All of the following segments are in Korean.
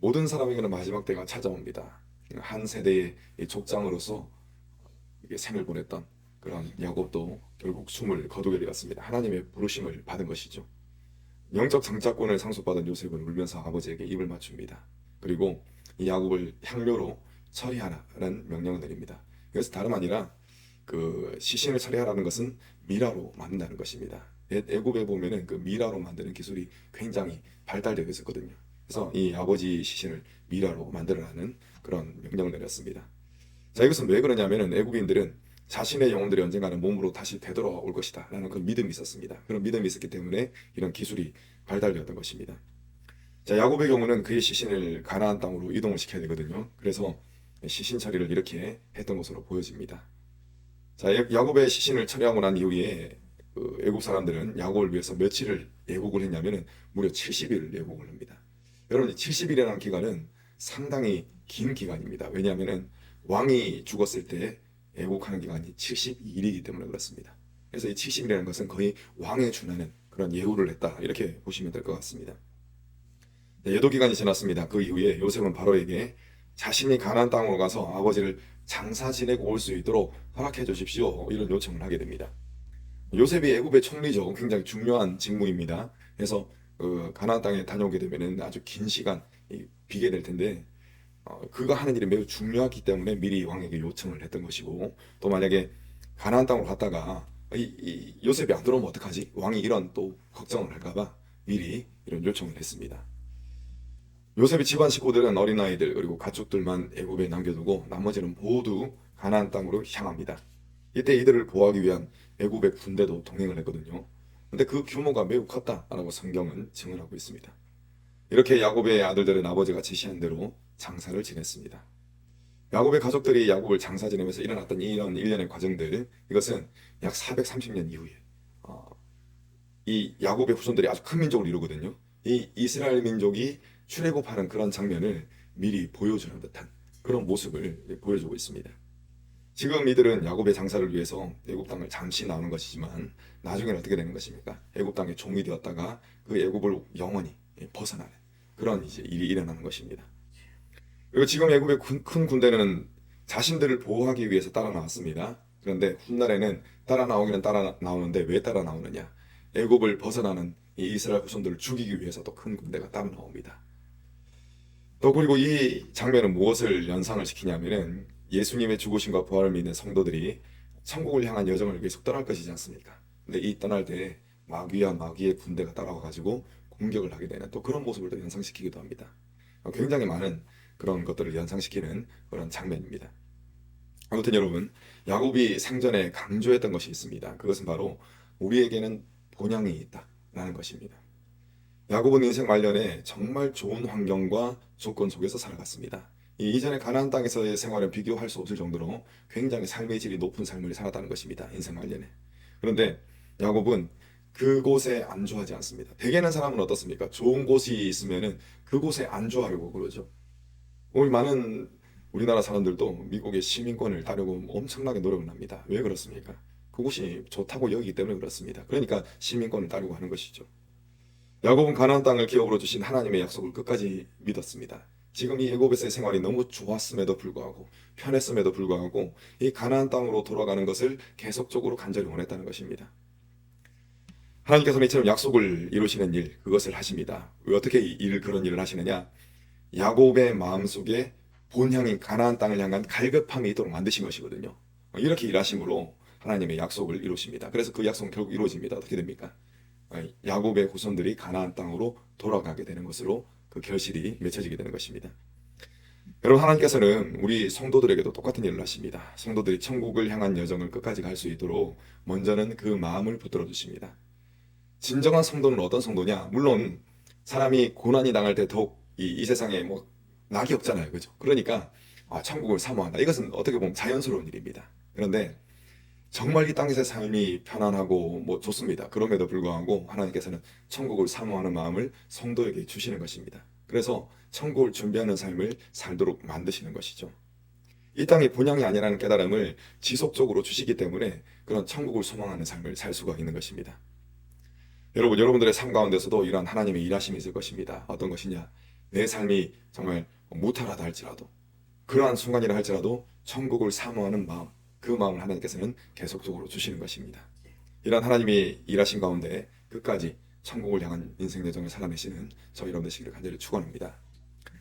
모든 사람에게는 마지막 때가 찾아옵니다. 한 세대의 족장으로서 이게 생을 보냈던 그런 야곱도 결국 숨을 거두게 되었습니다. 하나님의 부르심을 받은 것이죠. 영적 장자권을 상속받은 요셉은 울면서 아버지에게 입을 맞춥니다. 그리고 이 야곱을 향료로 처리하라는 명령을 내립니다. 그래서 다름 아니라 그 시신을 처리하라는 것은 미라로 만든다는 것입니다. 애굽에 보면은 그 미라로 만드는 기술이 굉장히 발달되어 있었거든요. 그래서 이 아버지 시신을 미라로 만들어라는 그런 명령을 내렸습니다. 자, 이것은 왜 그러냐면은 애굽인들은 자신의 영혼들이 언젠가는 몸으로 다시 되돌아올 것이다 라는 그 믿음이 있었습니다. 그런 믿음이 있었기 때문에 이런 기술이 발달되었던 것입니다. 자, 야곱의 경우는 그의 시신을 가나안 땅으로 이동을 시켜야 되거든요. 그래서 시신 처리를 이렇게 했던 것으로 보여집니다. 자, 야곱의 시신을 처리하고 난 이후에 그 애굽 사람들은 야곱을 위해서 며칠을 예국을 했냐면은 무려 70일을 예국을 합니다. 여러분, 70일이라는 기간은 상당히 긴 기간입니다. 왜냐하면은 왕이 죽었을 때 예국하는 기간이 72일이기 때문에 그렇습니다. 그래서 이 70일이라는 것은 거의 왕에 준하는 그런 예우를 했다, 이렇게 보시면 될 것 같습니다. 네, 예도 기간이 지났습니다. 그 이후에 요셉은 바로에게 자신이 가나안 땅으로 가서 아버지를 장사 지내고 올 수 있도록 허락해 주십시오, 이런 요청을 하게 됩니다. 요셉이 애굽의 총리죠. 굉장히 중요한 직무입니다. 그래서 가나안 땅에 다녀오게 되면은 아주 긴 시간 비게 될 텐데, 그가 하는 일이 매우 중요하기 때문에 미리 왕에게 요청을 했던 것이고, 또 만약에 가나안 땅으로 갔다가 이 요셉이 안 들어오면 어떡하지? 왕이 이런 또 걱정을 할까봐 미리 이런 요청을 했습니다. 요셉의 집안 식구들은 어린아이들 그리고 가축들만 애굽에 남겨두고 나머지는 모두 가나안 땅으로 향합니다. 이때 이들을 보호하기 위한 애굽의 군대도 동행을 했거든요. 근데 그 규모가 매우 컸다라고 성경은 증언하고 있습니다. 이렇게 야곱의 아들들은 아버지가 지시한 대로 장사를 지냈습니다. 야곱의 가족들이 야곱을 장사 지내면서 일어났던 이런 일련의 과정들, 이것은 약 430년 이후에 이 야곱의 후손들이 아주 큰 민족을 이루거든요. 이 이스라엘 민족이 출애굽하는 그런 장면을 미리 보여주는 듯한 그런 모습을 보여주고 있습니다. 지금 이들은 야곱의 장사를 위해서 애굽 땅을 잠시 나오는 것이지만 나중에는 어떻게 되는 것입니까? 애굽 땅의 종이 되었다가 그 애굽을 영원히 벗어나는 그런 이제 일이 일어나는 것입니다. 그리고 지금 애굽의 큰 군대는 자신들을 보호하기 위해서 따라 나왔습니다. 그런데 훗날에는 따라 나오기는 따라 나오는데 왜 따라 나오느냐? 애굽을 벗어나는 이 이스라엘 후손들을 죽이기 위해서 또 큰 군대가 따라 나옵니다. 또 그리고 이 장면은 무엇을 연상을 시키냐면은 예수님의 죽으심과 부활을 믿는 성도들이 천국을 향한 여정을 계속 떠날 것이지 않습니까? 근데 이 떠날 때 마귀와 마귀의 군대가 따라와 가지고 공격을 하게 되는 또 그런 모습을 또 연상시키기도 합니다. 굉장히 많은 그런 것들을 연상시키는 그런 장면입니다. 아무튼 여러분, 야곱이 생전에 강조했던 것이 있습니다. 그것은 바로 우리에게는 본향이 있다라는 것입니다. 야곱은 인생 말년에 정말 좋은 환경과 조건 속에서 살아갔습니다. 이전에 가나안 땅에서의 생활은 비교할 수 없을 정도로 굉장히 삶의 질이 높은 삶을 살았다는 것입니다. 인생 말년에. 그런데 야곱은 그곳에 안주하지 않습니다. 대개는 사람은 어떻습니까? 좋은 곳이 있으면은 그곳에 안주하려고 그러죠. 우리 많은 우리나라 사람들도 미국의 시민권을 따려고 엄청나게 노력을 합니다. 왜 그렇습니까? 그곳이 좋다고 여기기 때문에 그렇습니다. 그러니까 시민권을 따려고 하는 것이죠. 야곱은 가나안 땅을 기업으로 주신 하나님의 약속을 끝까지 믿었습니다. 지금 이 애굽에서의 생활이 너무 좋았음에도 불구하고 편했음에도 불구하고 이 가나안 땅으로 돌아가는 것을 계속적으로 간절히 원했다는 것입니다. 하나님께서는 이처럼 약속을 이루시는 일, 그것을 하십니다. 왜 어떻게 그런 일을 하시느냐? 야곱의 마음속에 본향인 가나안 땅을 향한 갈급함이 있도록 만드신 것이거든요. 이렇게 일하심으로 하나님의 약속을 이루십니다. 그래서 그 약속은 결국 이루어집니다. 어떻게 됩니까? 야곱의 후손들이 가나안 땅으로 돌아가게 되는 것으로 그 결실이 맺혀지게 되는 것입니다. 여러분, 하나님께서는 우리 성도들에게도 똑같은 일을 하십니다. 성도들이 천국을 향한 여정을 끝까지 갈 수 있도록 먼저는 그 마음을 붙들어 주십니다. 진정한 성도는 어떤 성도냐? 물론 사람이 고난이 당할 때 더욱 이 세상에 뭐 낙이 없잖아요. 그죠? 그러니까 천국을 사모한다. 이것은 어떻게 보면 자연스러운 일입니다. 그런데 정말 이 땅에서의 삶이 편안하고 뭐 좋습니다. 그럼에도 불구하고 하나님께서는 천국을 사모하는 마음을 성도에게 주시는 것입니다. 그래서 천국을 준비하는 삶을 살도록 만드시는 것이죠. 이 땅이 본향이 아니라는 깨달음을 지속적으로 주시기 때문에 그런 천국을 소망하는 삶을 살 수가 있는 것입니다. 여러분들의 삶 가운데서도 이러한 하나님의 일하심이 있을 것입니다. 어떤 것이냐? 내 삶이 정말 무탈하다 할지라도, 그러한 순간이라 할지라도 천국을 사모하는 마음, 그 마음을 하나님께서는 계속적으로 주시는 것입니다. 이런 하나님이 일하신 가운데 끝까지 천국을 향한 인생 여정을 살아내시는 저희 여러분 되시기를 간절히 축원합니다.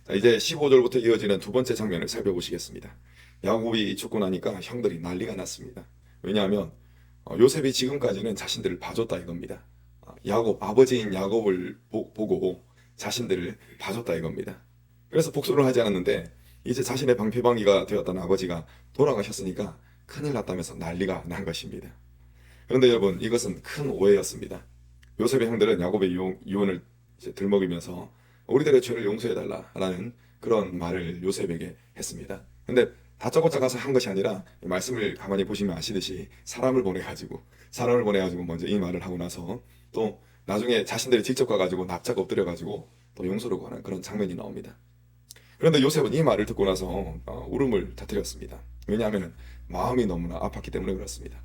자, 이제 15절부터 이어지는 두 번째 장면을 살펴보시겠습니다. 야곱이 죽고 나니까 형들이 난리가 났습니다. 왜냐하면 요셉이 지금까지는 자신들을 봐줬다 이겁니다. 야곱, 아버지인 야곱을 보고 자신들을 봐줬다 이겁니다. 그래서 복수를 하지 않았는데 이제 자신의 방패방이가 되었던 아버지가 돌아가셨으니까 큰일 났다면서 난리가 난 것입니다. 그런데 여러분, 이것은 큰 오해였습니다. 요셉의 형들은 야곱의 유언을 이제 들먹이면서 우리들의 죄를 용서해달라라는 그런 말을 요셉에게 했습니다. 근데 다짜고짜 가서 한 것이 아니라 말씀을 가만히 보시면 아시듯이 사람을 보내가지고 먼저 이 말을 하고 나서 또 나중에 자신들이 직접 가가지고 납작 엎드려가지고 또 용서를 구하는 그런 장면이 나옵니다. 그런데 요셉은 이 말을 듣고 나서 울음을 터뜨렸습니다. 왜냐하면 마음이 너무나 아팠기 때문에 그렇습니다.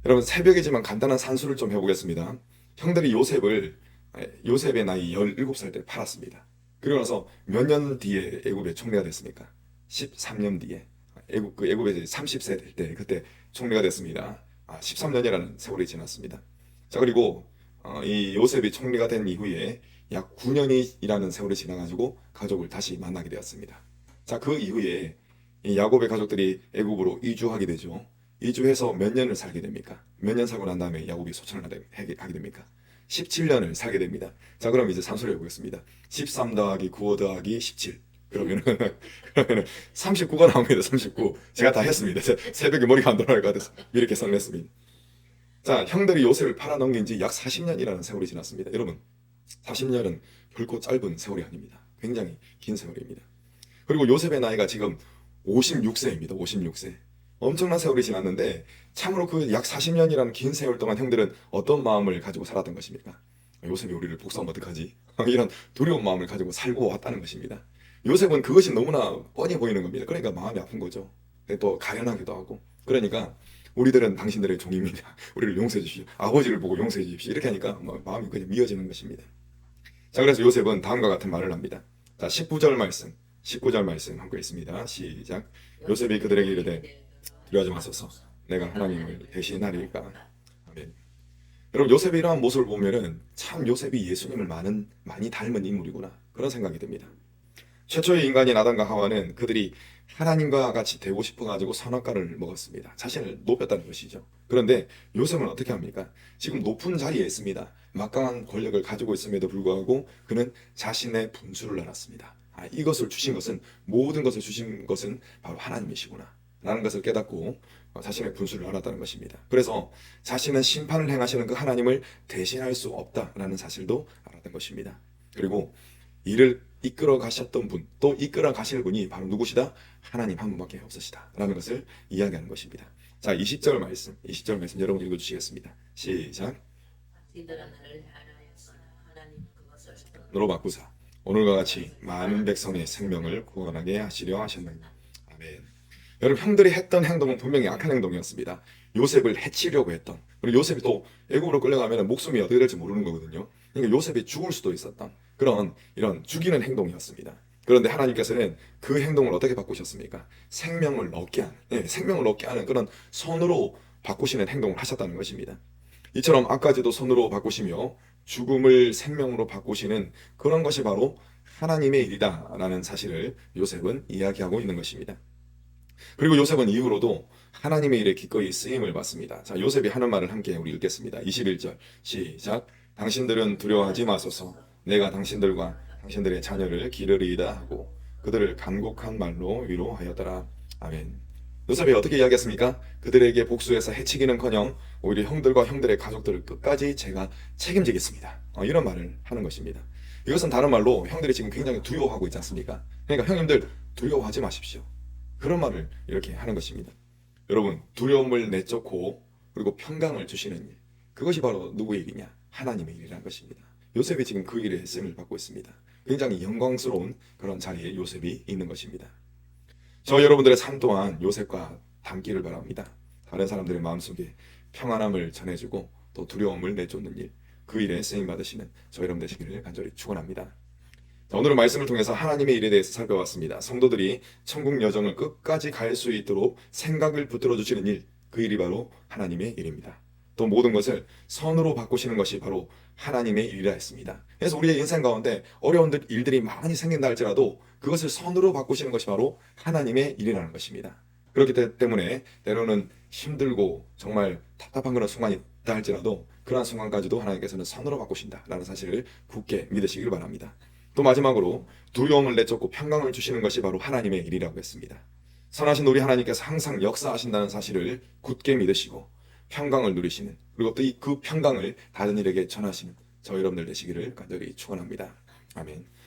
여러분, 새벽이지만 간단한 산수를 좀 해보겠습니다. 형들이 요셉의 나이 17살 때 팔았습니다. 그리고 나서 몇 년 뒤에 애굽의 총리가 됐습니까? 13년 뒤에 애굽에 30세 될 때 그때 총리가 됐습니다. 13년이라는 세월이 지났습니다. 자, 그리고 이 요셉이 총리가 된 이후에 약 9년이라는 세월이 지나가지고 가족을 다시 만나게 되었습니다. 자, 그 이후에 이 야곱의 가족들이 애굽으로 이주하게 되죠. 이주해서 몇 년을 살게 됩니까? 몇 년 살고 난 다음에 야곱이 소천을 하게 됩니까? 17년을 살게 됩니다. 자, 그럼 이제 산수를 해보겠습니다. 13 더하기 9 더하기 17. 그러면은 39가 나옵니다. 39. 제가 다 했습니다. 새벽에 머리가 안 돌아갈 것 같아서 미리 계산을 했습니다. 자, 형들이 요셉을 팔아넘긴 지 약 40년이라는 세월이 지났습니다. 여러분, 40년은 결코 짧은 세월이 아닙니다. 굉장히 긴 세월입니다. 그리고 요셉의 나이가 지금 56세입니다. 56세. 엄청난 세월이 지났는데 참으로 그 약 40년이라는 긴 세월 동안 형들은 어떤 마음을 가지고 살았던 것입니까? 요셉이 우리를 복수하면 어떡하지? 이런 두려운 마음을 가지고 살고 왔다는 것입니다. 요셉은 그것이 너무나 뻔히 보이는 겁니다. 그러니까 마음이 아픈 거죠. 또 가련하기도 하고. 그러니까 우리들은 당신들의 종입니다. 우리를 용서해 주십시오. 아버지를 보고 용서해 주십시오. 이렇게 하니까 마음이 그냥 미어지는 것입니다. 자, 그래서 요셉은 다음과 같은 말을 합니다. 자, 19절 말씀 함께 있습니다. 시작. 요셉이 그들에게 이르되 두려워하지 마소서, 내가 하나님을 대신하리이까. 아멘. 여러분, 요셉의 이러한 모습을 보면은 참 요셉이 예수님을 많이 닮은 인물이구나, 그런 생각이 듭니다. 최초의 인간인 아담과 하와는 그들이 하나님과 같이 되고 싶어가지고 선악과를 먹었습니다. 자신을 높였다는 것이죠. 그런데 요셉은 어떻게 합니까? 지금 높은 자리에 있습니다. 막강한 권력을 가지고 있음에도 불구하고 그는 자신의 분수를 알았습니다. 이것을 주신 것은, 모든 것을 주신 것은 바로 하나님이시구나 라는 것을 깨닫고 자신의 분수를 알았다는 것입니다. 그래서 자신은 심판을 행하시는 그 하나님을 대신할 수 없다라는 사실도 알았던 것입니다. 그리고 이를 이끌어 가셨던 분, 또 이끌어 가실 분이 바로 누구시다? 하나님 한 분밖에 없으시다 라는 것을 이야기하는 것입니다. 자, 20절 말씀 여러분 읽어주시겠습니다. 시작. 너로 바꾸사 오늘과 같이 많은 백성의 생명을 구원하게 하시려 하셨나이다. 아멘. 여러분, 형들이 했던 행동은 분명히 악한 행동이었습니다. 요셉을 해치려고 했던, 그리고 요셉이 또 애국으로 끌려가면 목숨이 어떻게 될지 모르는 거거든요. 그러니까 요셉이 죽을 수도 있었던 그런 이런 죽이는 행동이었습니다. 그런데 하나님께서는 그 행동을 어떻게 바꾸셨습니까? 생명을 얻게 하는 그런 손으로 바꾸시는 행동을 하셨다는 것입니다. 이처럼 악까지도 손으로 바꾸시며 죽음을 생명으로 바꾸시는 그런 것이 바로 하나님의 일이다라는 사실을 요셉은 이야기하고 있는 것입니다. 그리고 요셉은 이후로도 하나님의 일에 기꺼이 쓰임을 받습니다. 자, 요셉이 하는 말을 함께 우리 읽겠습니다. 21절 시작. 당신들은 두려워하지 마소서, 내가 당신들과 당신들의 자녀를 기르리이다 하고 그들을 간곡한 말로 위로하였더라. 아멘. 요셉이 어떻게 이야기했습니까? 그들에게 복수해서 해치기는커녕 오히려 형들과 형들의 가족들을 끝까지 제가 책임지겠습니다. 이런 말을 하는 것입니다. 이것은 다른 말로 형들이 지금 굉장히 두려워하고 있지 않습니까? 그러니까 형님들 두려워하지 마십시오. 그런 말을 이렇게 하는 것입니다. 여러분, 두려움을 내쫓고 그리고 평강을 주시는 일, 그것이 바로 누구의 일이냐? 하나님의 일이라는 것입니다. 요셉이 지금 그 일에 쓰임을 받고 있습니다. 굉장히 영광스러운 그런 자리에 요셉이 있는 것입니다. 저 여러분들의 삶 또한 요셉과 닮기를 바랍니다. 다른 사람들의 마음속에 평안함을 전해주고 또 두려움을 내쫓는 일, 그 일에 쓰임 받으시는 저 여러분 되시기를 간절히 축원합니다. 오늘은 말씀을 통해서 하나님의 일에 대해서 살펴봤습니다. 성도들이 천국 여정을 끝까지 갈 수 있도록 생각을 붙들어 주시는 일, 그 일이 바로 하나님의 일입니다. 또 모든 것을 선으로 바꾸시는 것이 바로 하나님의 일이라 했습니다. 그래서 우리의 인생 가운데 어려운 일들이 많이 생긴다 할지라도 그것을 선으로 바꾸시는 것이 바로 하나님의 일이라는 것입니다. 그렇기 때문에 때로는 힘들고 정말 답답한 그런 순간이 있다 할지라도 그러한 순간까지도 하나님께서는 선으로 바꾸신다라는 사실을 굳게 믿으시길 바랍니다. 또 마지막으로 두려움을 내쫓고 평강을 주시는 것이 바로 하나님의 일이라고 했습니다. 선하신 우리 하나님께서 항상 역사하신다는 사실을 굳게 믿으시고 평강을 누리시는, 그리고 또 그 평강을 다른 이에게 전하시는 저 여러분들 되시기를 간절히 축원합니다. 아멘.